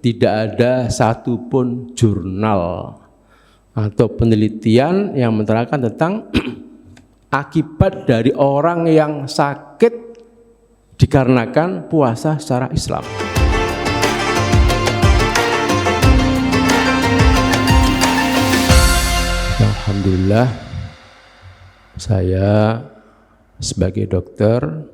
tidak ada satupun jurnal atau penelitian yang menerangkan tentang akibat dari orang yang sakit dikarenakan puasa secara Islam. Alhamdulillah, saya sebagai dokter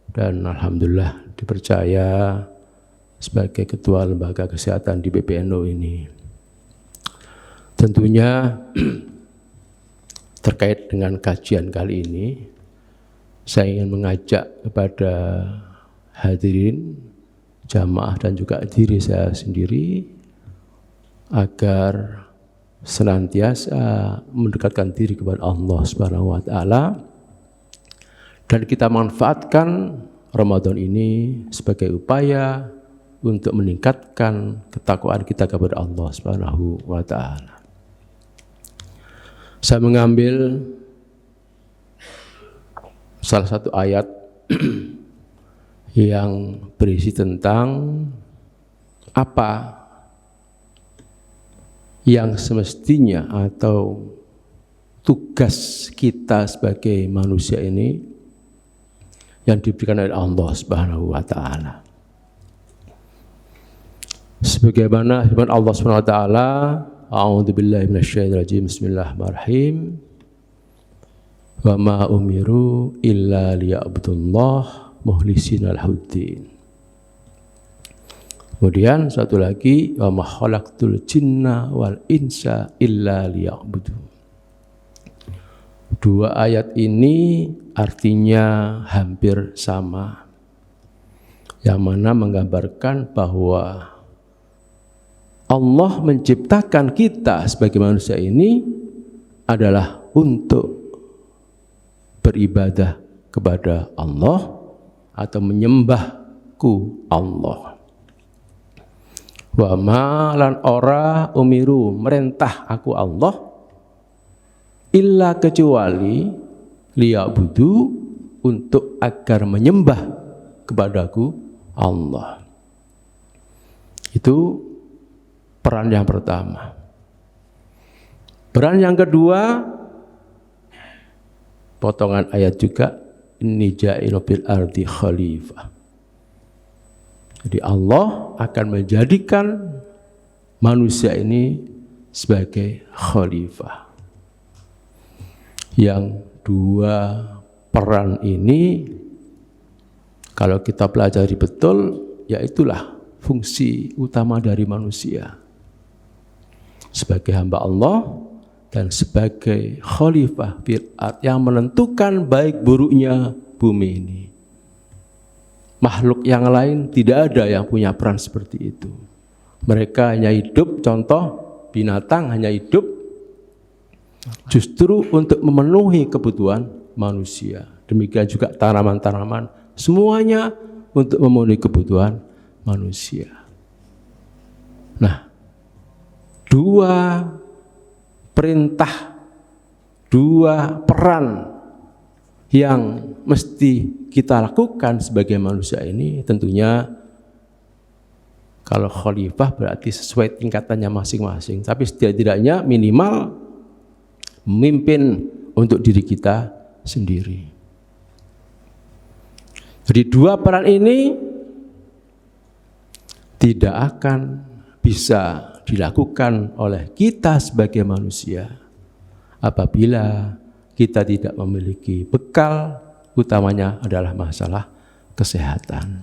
dan alhamdulillah dipercaya sebagai ketua lembaga kesehatan di PBNU ini. Tentunya terkait dengan kajian kali ini, saya ingin mengajak kepada hadirin, jamaah dan juga diri saya sendiri agar senantiasa mendekatkan diri kepada Allah Subhanahu wa taala dan kita manfaatkan Ramadan ini sebagai upaya untuk meningkatkan ketakwaan kita kepada Allah Subhanahu wa taala. Saya mengambil salah satu ayat yang berisi tentang apa yang semestinya atau tugas kita sebagai manusia ini yang diberikan oleh Allah Subhanahu wa taala. Sebagaimana firman Allah Subhanahu wa taala, a'udzubillahi minasyaitonir rajim, bismillahirrahmanirrahim. Wa ma umiru illa liya'budullah mukhlisina lahuddin. Kemudian satu lagi, wa ma khalaqtul jinna wal insa illa liya'budun. Dua ayat ini artinya hampir sama, yang mana menggambarkan bahwa Allah menciptakan kita sebagai manusia ini adalah untuk beribadah kepada Allah atau menyembahku Allah. Wa ma lan ora umiru merintah aku Allah illa kecuali liya'budu untuk agar menyembah kepadaku Allah. Itu peran yang pertama. Peran yang kedua, potongan ayat juga, inni ja'ilu fil ardi khalifah. Jadi Allah akan menjadikan manusia ini sebagai khalifah. Yang dua peran ini kalau kita pelajari betul, ya itulah fungsi utama dari manusia sebagai hamba Allah dan sebagai khalifah fil ard yang menentukan baik buruknya bumi ini. Makhluk yang lain tidak ada yang punya peran seperti itu. Mereka hanya hidup, contoh binatang hanya hidup justru untuk memenuhi kebutuhan manusia. Demikian juga tanaman-tanaman, semuanya untuk memenuhi kebutuhan manusia. Nah, dua perintah, dua peran yang mesti kita lakukan sebagai manusia ini tentunya kalau khalifah berarti sesuai tingkatannya masing-masing, tapi setidaknya minimal memimpin untuk diri kita sendiri. Jadi dua peran ini tidak akan bisa dilakukan oleh kita sebagai manusia apabila kita tidak memiliki bekal, utamanya adalah masalah kesehatan.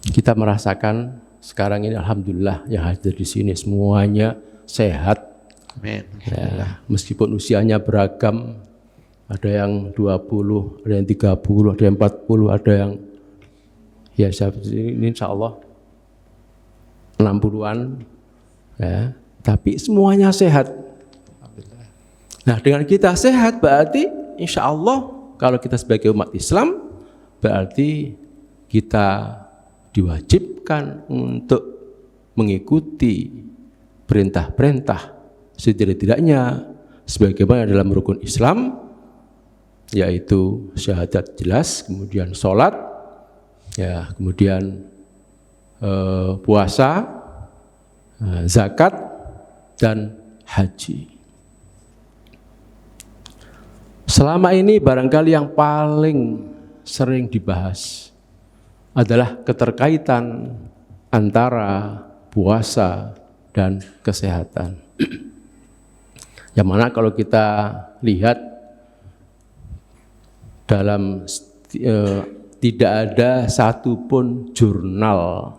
Kita merasakan sekarang ini alhamdulillah yang hadir di sini semuanya sehat. Amin. Ya, meskipun usianya beragam, ada yang 20, ada yang 30, ada yang 40, ada yang ya ini insya Allah 60-an, ya, tapi semuanya sehat. Nah, dengan kita sehat berarti insya Allah kalau kita sebagai umat Islam berarti kita diwajibkan untuk mengikuti perintah-perintah setidak-tidaknya sebagaimana dalam rukun Islam, yaitu syahadat jelas, kemudian sholat, ya, kemudian puasa, zakat, dan haji. Selama ini barangkali yang paling sering dibahas adalah keterkaitan antara puasa dan kesehatan. Yang mana kalau kita lihat dalam tidak ada satupun jurnal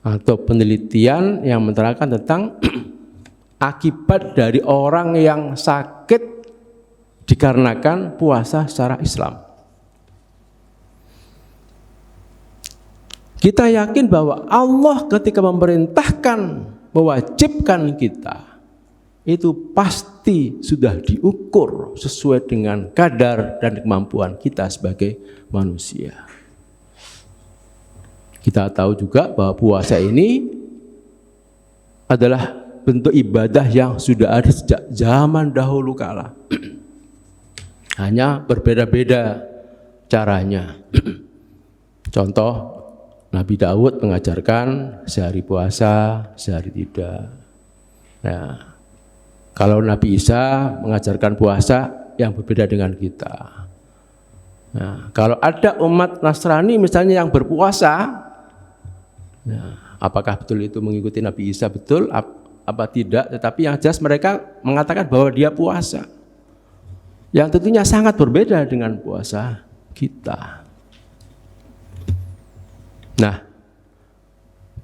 atau penelitian yang menerangkan tentang akibat dari orang yang sakit dikarenakan puasa secara Islam. Kita yakin bahwa Allah ketika memerintahkan, mewajibkan kita, itu pasti sudah diukur sesuai dengan kadar dan kemampuan kita sebagai manusia. Kita tahu juga bahwa puasa ini adalah bentuk ibadah yang sudah ada sejak zaman dahulu kala. Hanya berbeda-beda caranya. Contoh, Nabi Daud mengajarkan sehari puasa, sehari tidak. Nah, kalau Nabi Isa mengajarkan puasa yang berbeda dengan kita. Nah, kalau ada umat Nasrani misalnya yang berpuasa, nah, apakah betul itu mengikuti Nabi Isa betul apa tidak? Tetapi yang jelas mereka mengatakan bahwa dia puasa. Yang tentunya sangat berbeda dengan puasa kita. Nah,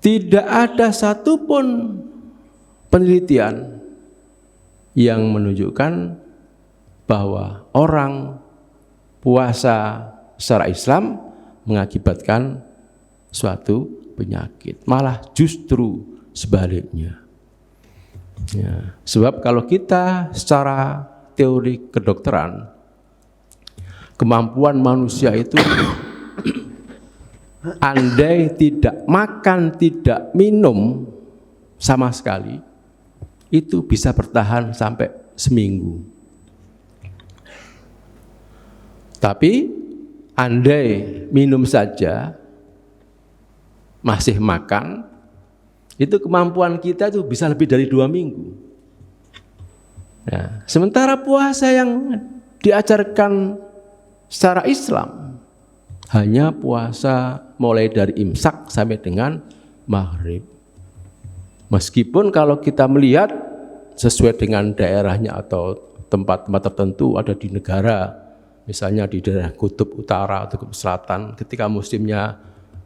tidak ada satupun penelitian yang menunjukkan bahwa orang puasa secara Islam mengakibatkan suatu penyakit. Malah justru sebaliknya. Ya, sebab kalau kita secara teori kedokteran, kemampuan manusia itu andai tidak makan, tidak minum sama sekali, itu bisa bertahan sampai seminggu. Tapi andai minum saja, masih makan, itu kemampuan kita itu bisa lebih dari 2 minggu. Nah, sementara puasa yang diajarkan secara Islam hanya puasa mulai dari imsak sampai dengan maghrib. Meskipun kalau kita melihat sesuai dengan daerahnya atau tempat-tempat tertentu ada di negara, misalnya di daerah kutub utara atau kutub selatan, ketika musimnya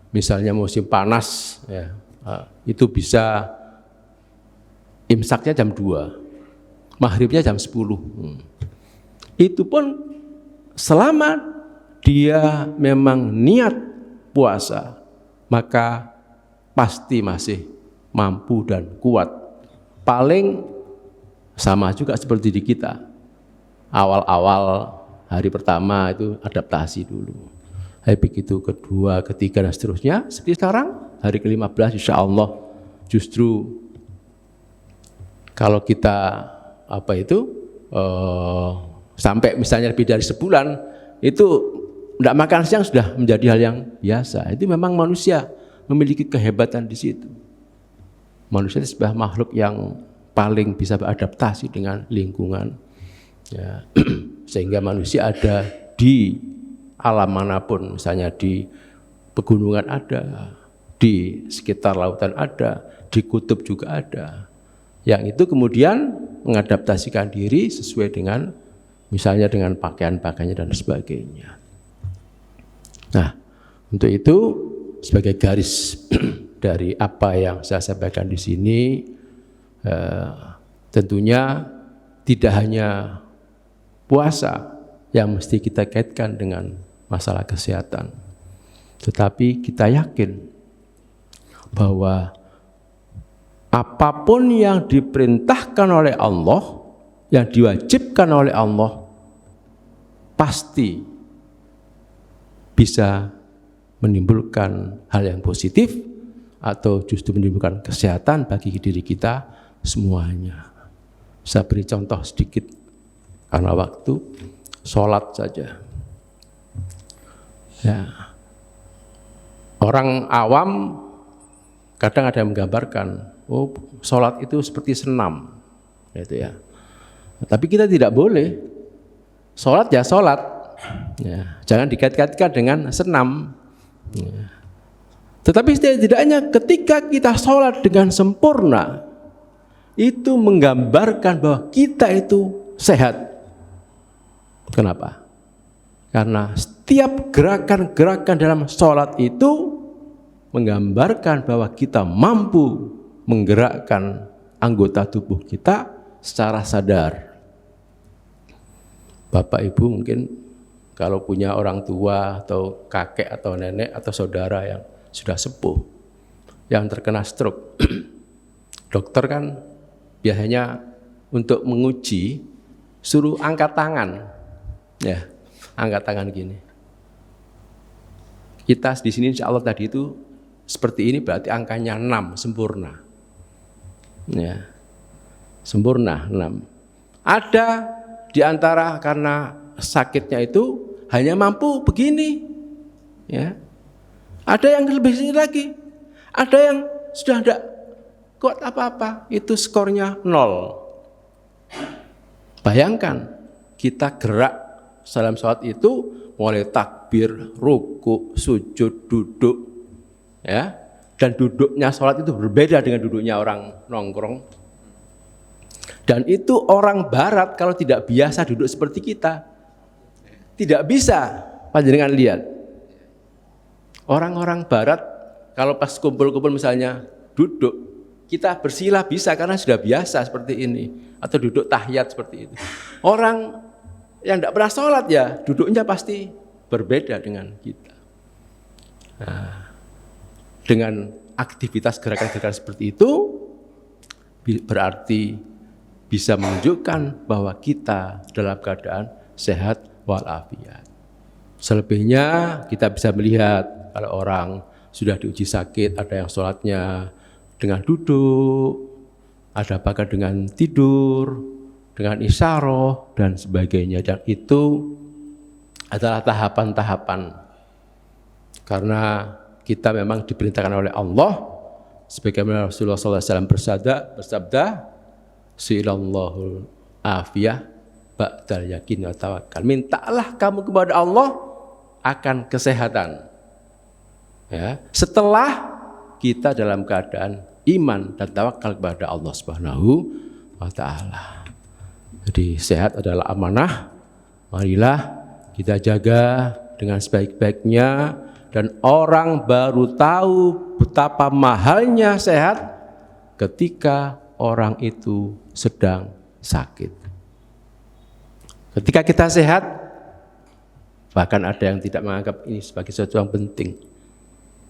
misalnya musim panas, ya, itu bisa imsaknya jam 2. Maghribnya jam 10. Itu pun selama dia memang niat puasa, maka pasti masih mampu dan kuat. Paling sama juga seperti di kita. Awal-awal hari pertama itu adaptasi dulu. Hari begitu kedua, ketiga dan seterusnya. Seperti sekarang hari ke-15 insya Allah justru kalau kita sampai misalnya lebih dari sebulan itu tidak makan siang sudah menjadi hal yang biasa. Itu memang manusia memiliki kehebatan di situ. Manusia itu sebuah makhluk yang paling bisa beradaptasi dengan lingkungan, ya. Sehingga manusia ada di alam manapun, misalnya di pegunungan ada, di sekitar lautan ada, di kutub juga ada. Yang itu kemudian mengadaptasikan diri sesuai dengan misalnya dengan pakaian-pakaiannya dan sebagainya. Nah, untuk itu sebagai garis dari apa yang saya sampaikan di sini, tentunya tidak hanya puasa yang mesti kita kaitkan dengan masalah kesehatan, tetapi kita yakin bahwa apapun yang diperintahkan oleh Allah, yang diwajibkan oleh Allah, pasti bisa menimbulkan hal yang positif atau justru menimbulkan kesehatan bagi diri kita semuanya. Saya beri contoh sedikit karena waktu, sholat saja. Ya. Orang awam Kadang ada yang menggambarkan, oh sholat itu seperti senam, gitu ya. Tapi kita tidak boleh. Sholat ya sholat, ya, jangan dikait-kaitkan dengan senam. Ya. Tetapi setidaknya ketika kita sholat dengan sempurna, itu menggambarkan bahwa kita itu sehat. Kenapa? Karena setiap gerakan-gerakan dalam sholat itu menggambarkan bahwa kita mampu menggerakkan anggota tubuh kita secara sadar. Bapak Ibu mungkin kalau punya orang tua atau kakek atau nenek atau saudara yang sudah sepuh, yang terkena stroke, dokter kan biasanya untuk menguji suruh angkat tangan, ya, angkat tangan gini. Kita di sini insya Allah tadi itu seperti ini berarti angkanya 6 sempurna, ya, sempurna 6. Ada di antara karena sakitnya itu hanya mampu begini, ya. Ada yang lebih sini lagi, ada yang sudah tidak kuat apa-apa, itu skornya 0. Bayangkan kita gerak dalam sholat itu mulai takbir, ruku, sujud, duduk, ya, dan duduknya sholat itu berbeda dengan duduknya orang nongkrong. Dan itu orang barat kalau tidak biasa duduk seperti kita, tidak bisa. Panjenengan lihat, orang-orang barat kalau pas kumpul-kumpul misalnya duduk, kita bersila bisa karena sudah biasa seperti ini, atau duduk tahiyat seperti itu. Orang yang tidak pernah sholat ya duduknya pasti berbeda dengan kita. Nah, dengan aktivitas gerakan-gerakan seperti itu berarti bisa menunjukkan bahwa kita dalam keadaan sehat walafiat. Selebihnya kita bisa melihat kalau orang sudah diuji sakit, ada yang sholatnya dengan duduk, ada bahkan dengan tidur, dengan isyarah dan sebagainya. Dan itu adalah tahapan-tahapan. Karena kita memang diperintahkan oleh Allah, sebagaimana Rasulullah SAW bersabda, Si'ilallahul afiyah ba'dal yakin wa tawakkal. Mintalah kamu kepada Allah akan kesehatan, ya, setelah kita dalam keadaan iman dan tawakal kepada Allah Subhanahu wa ta'ala. Jadi sehat adalah amanah. Marilah kita jaga dengan sebaik-baiknya, dan orang baru tahu betapa mahalnya sehat ketika orang itu sedang sakit. Ketika kita sehat, bahkan ada yang tidak menganggap ini sebagai sesuatu yang penting,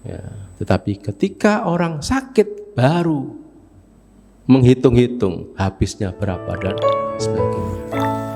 ya, tetapi ketika orang sakit baru menghitung-hitung habisnya berapa dan sebagainya.